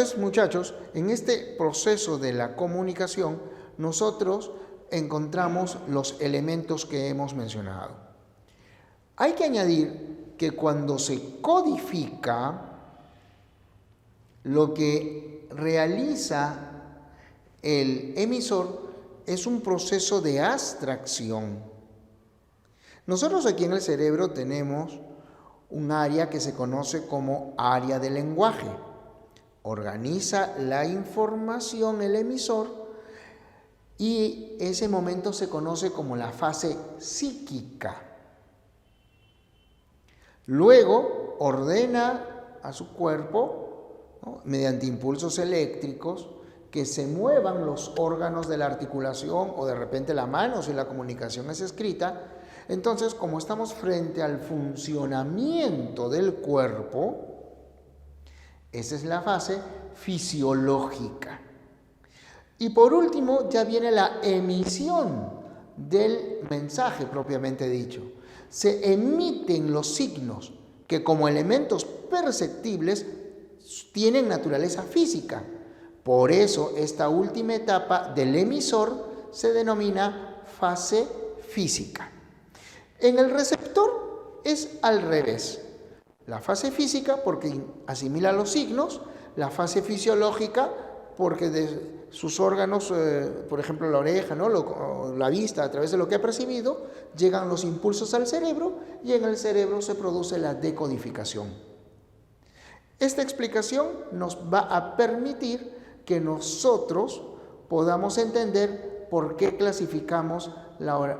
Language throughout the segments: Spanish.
Entonces, muchachos, en este proceso de la comunicación, nosotros encontramos los elementos que hemos mencionado. Hay que añadir que cuando se codifica, lo que realiza el emisor es un proceso de abstracción. Nosotros aquí en el cerebro tenemos un área que se conoce como área del lenguaje. Organiza la información el emisor y ese momento se conoce como la fase psíquica. Luego ordena a su cuerpo, ¿no?, mediante impulsos eléctricos, que se muevan los órganos de la articulación o de repente la mano si la comunicación es escrita. Entonces, como estamos frente al funcionamiento del cuerpo, esa es la fase fisiológica. Y por último, ya viene la emisión del mensaje propiamente dicho. Se emiten los signos que como elementos perceptibles tienen naturaleza física. Por eso esta última etapa del emisor se denomina fase física. En el receptor es al revés. La fase física porque asimila los signos, la fase fisiológica porque de sus órganos, por ejemplo la oreja, ¿no?, la vista, a través de lo que ha percibido, llegan los impulsos al cerebro y en el cerebro se produce la decodificación. Esta explicación nos va a permitir que nosotros podamos entender por qué clasificamos la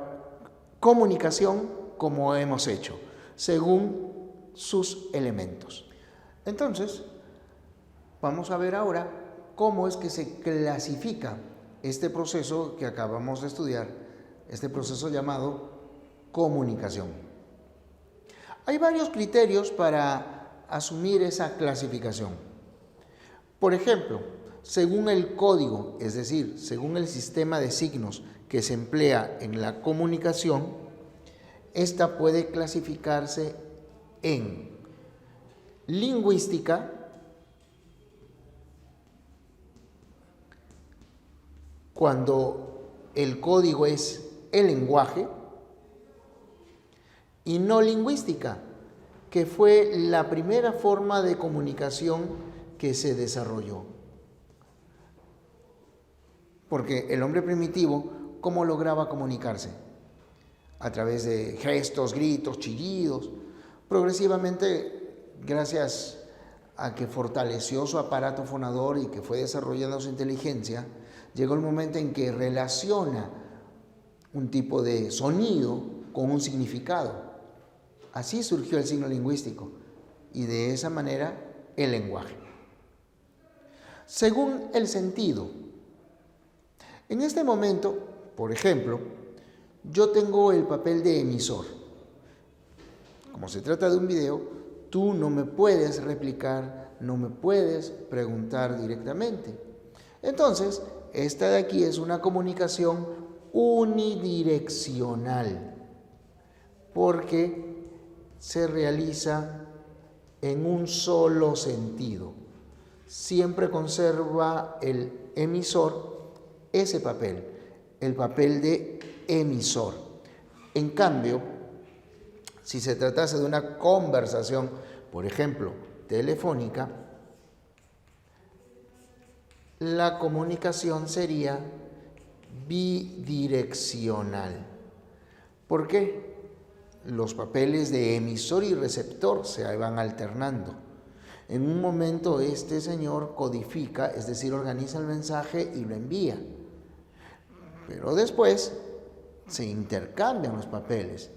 comunicación como hemos hecho, según sus elementos. Entonces, vamos a ver ahora cómo es que se clasifica este proceso que acabamos de estudiar, este proceso llamado comunicación. Hay varios criterios para asumir esa clasificación. Por ejemplo, según el código, es decir, según el sistema de signos que se emplea en la comunicación, esta puede clasificarse en lingüística, cuando el código es el lenguaje, y no lingüística, que fue la primera forma de comunicación que se desarrolló. Porque el hombre primitivo, ¿cómo lograba comunicarse? A través de gestos, gritos, chillidos. Progresivamente, gracias a que fortaleció su aparato fonador y que fue desarrollando su inteligencia, llegó el momento en que relaciona un tipo de sonido con un significado. Así surgió el signo lingüístico y de esa manera el lenguaje. Según el sentido, en este momento, por ejemplo, yo tengo el papel de emisor. Como se trata de un video, tú no me puedes replicar, no me puedes preguntar directamente. Entonces, esta de aquí es una comunicación unidireccional, porque se realiza en un solo sentido. Siempre conserva el emisor ese papel, el papel de emisor. En cambio, si se tratase de una conversación, por ejemplo, telefónica, la comunicación sería bidireccional. ¿Por qué? Los papeles de emisor y receptor se van alternando. En un momento este señor codifica, es decir, organiza el mensaje y lo envía. Pero después se intercambian los papeles,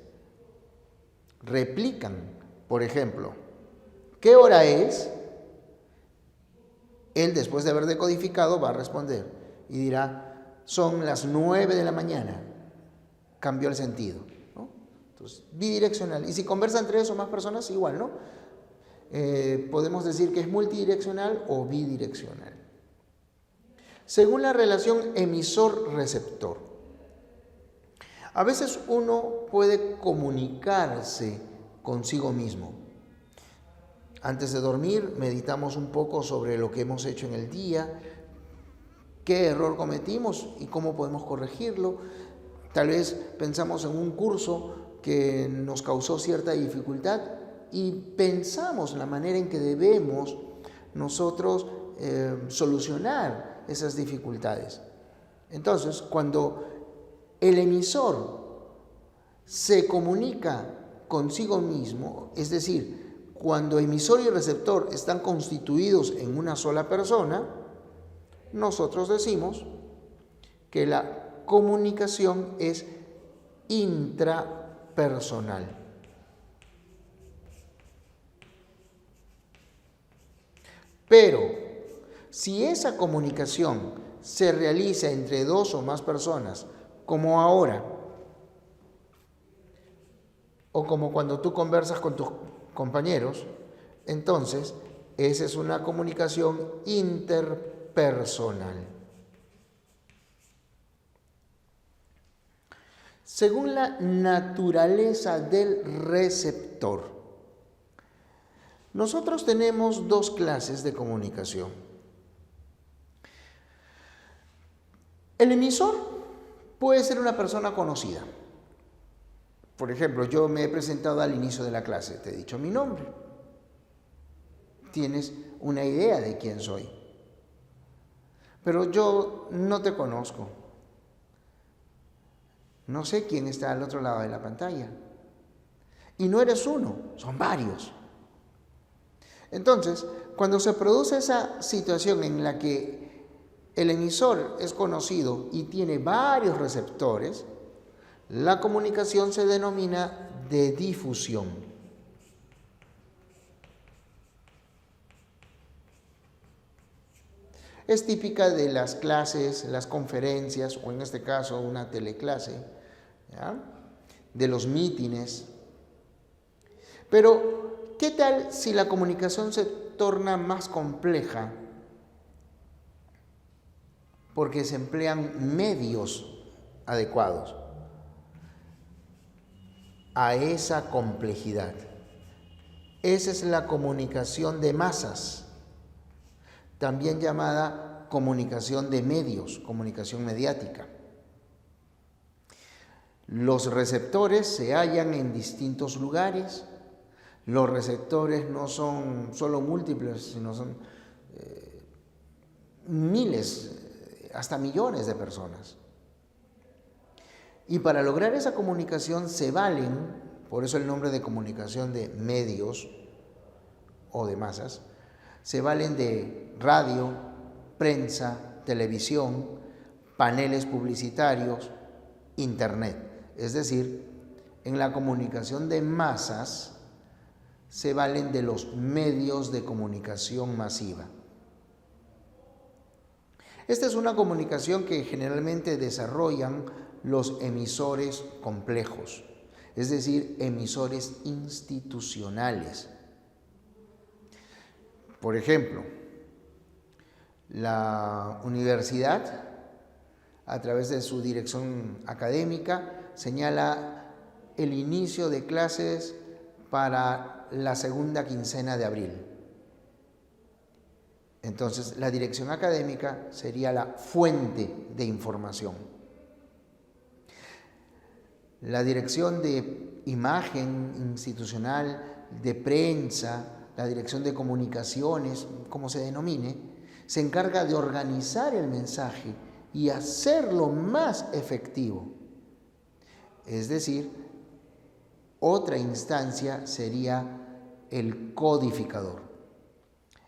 replican. Por ejemplo, ¿qué hora es? Él, después de haber decodificado, va a responder y dirá, son las 9 de la mañana. Cambió el sentido, ¿no? Entonces, bidireccional. Y si conversan 3 o más personas, igual, ¿no? Podemos decir que es multidireccional o bidireccional. Según la relación emisor-receptor, a veces uno puede comunicarse consigo mismo. Antes de dormir, meditamos un poco sobre lo que hemos hecho en el día, qué error cometimos y cómo podemos corregirlo. Tal vez pensamos en un curso que nos causó cierta dificultad y pensamos la manera en que debemos nosotros solucionar esas dificultades. Entonces, cuando el emisor se comunica consigo mismo, es decir, cuando emisor y receptor están constituidos en una sola persona, nosotros decimos que la comunicación es intrapersonal. Pero si esa comunicación se realiza entre dos o más personas, como ahora, o como cuando tú conversas con tus compañeros, entonces esa es una comunicación interpersonal. Según la naturaleza del receptor, nosotros tenemos dos clases de comunicación. El emisor puede ser una persona conocida. Por ejemplo, yo me he presentado al inicio de la clase, te he dicho mi nombre. Tienes una idea de quién soy. Pero yo no te conozco. No sé quién está al otro lado de la pantalla. Y no eres uno, son varios. Entonces, cuando se produce esa situación en la que el emisor es conocido y tiene varios receptores, la comunicación se denomina de difusión. Es típica de las clases, las conferencias, o en este caso una teleclase, ¿ya?, de los mítines. Pero, ¿qué tal si la comunicación se torna más compleja? Porque se emplean medios adecuados a esa complejidad. Esa es la comunicación de masas, también llamada comunicación de medios, comunicación mediática. Los receptores se hallan en distintos lugares. Los receptores no son solo múltiples, sino son miles, hasta millones de personas. Y para lograr esa comunicación se valen, por eso el nombre de comunicación de medios o de masas, se valen de radio, prensa, televisión, paneles publicitarios, internet. Es decir, en la comunicación de masas se valen de los medios de comunicación masiva. Esta es una comunicación que generalmente desarrollan los emisores complejos, es decir, emisores institucionales. Por ejemplo, la universidad, a través de su dirección académica, señala el inicio de clases para la segunda quincena de abril. Entonces, la dirección académica sería la fuente de información. La dirección de imagen institucional, de prensa, la dirección de comunicaciones, como se denomine, se encarga de organizar el mensaje y hacerlo más efectivo. Es decir, otra instancia sería el codificador.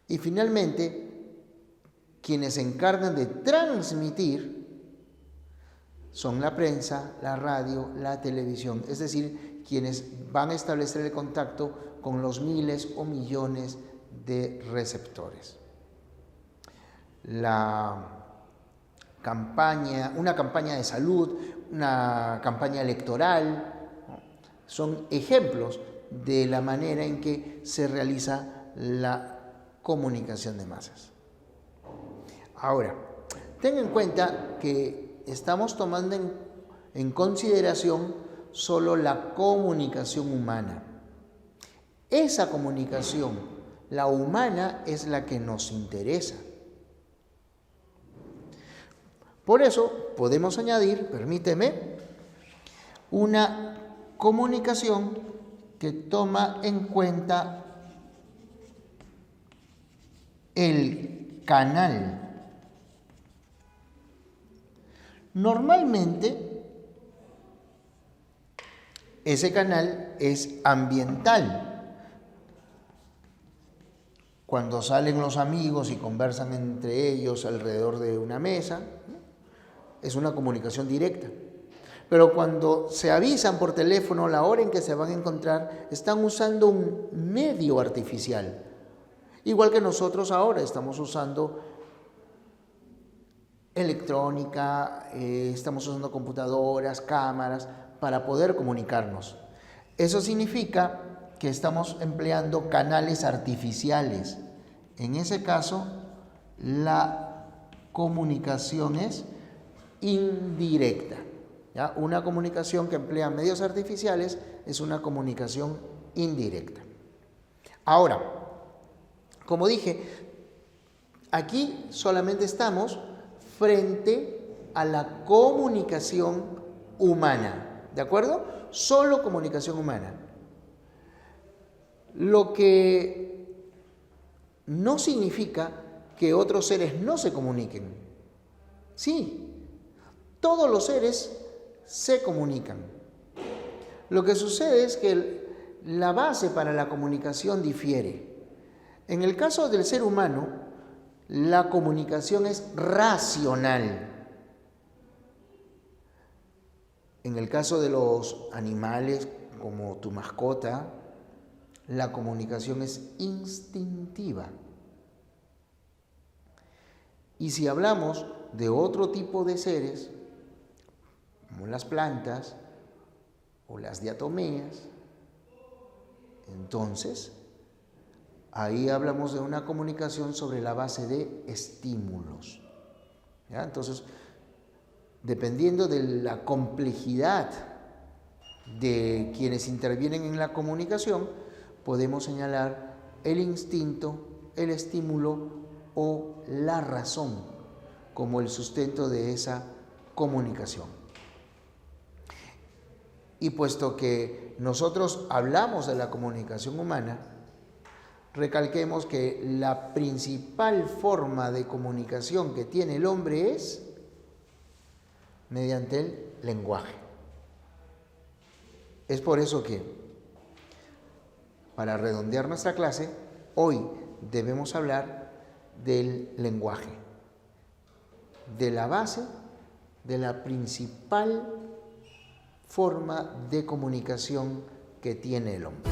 Y finalmente, quienes se encargan de transmitir son la prensa, la radio, la televisión, es decir, quienes van a establecer el contacto con los miles o millones de receptores. Una campaña de salud, una campaña electoral, son ejemplos de la manera en que se realiza la comunicación de masas. Ahora, ten en cuenta que estamos tomando en consideración solo la comunicación humana. Esa comunicación, La humana es la que nos interesa. Por eso podemos añadir, permíteme, una comunicación que toma en cuenta el canal. Normalmente, ese canal es ambiental. Cuando salen los amigos y conversan entre ellos alrededor de una mesa, es una comunicación directa. Pero cuando se avisan por teléfono la hora en que se van a encontrar, están usando un medio artificial. Igual que nosotros ahora estamos usando electrónica, estamos usando computadoras, cámaras, para poder comunicarnos. Eso significa que estamos empleando canales artificiales. En ese caso, la comunicación es indirecta. ¿Ya? Una comunicación que emplea medios artificiales es una comunicación indirecta. Ahora, como dije, aquí solamente estamos frente a la comunicación humana, ¿de acuerdo? Solo comunicación humana. Lo que no significa que otros seres no se comuniquen. Sí, todos los seres se comunican. Lo que sucede es que la base para la comunicación difiere. En el caso del ser humano, la comunicación es racional. En el caso de los animales, como tu mascota, la comunicación es instintiva. Y si hablamos de otro tipo de seres, como las plantas o las diatomeas, entonces ahí hablamos de una comunicación sobre la base de estímulos. ¿Ya? Entonces, dependiendo de la complejidad de quienes intervienen en la comunicación, podemos señalar el instinto, el estímulo o la razón como el sustento de esa comunicación. Y puesto que nosotros hablamos de la comunicación humana, recalquemos que la principal forma de comunicación que tiene el hombre es mediante el lenguaje. Es por eso que, para redondear nuestra clase, hoy debemos hablar del lenguaje, de la base, de la principal forma de comunicación que tiene el hombre.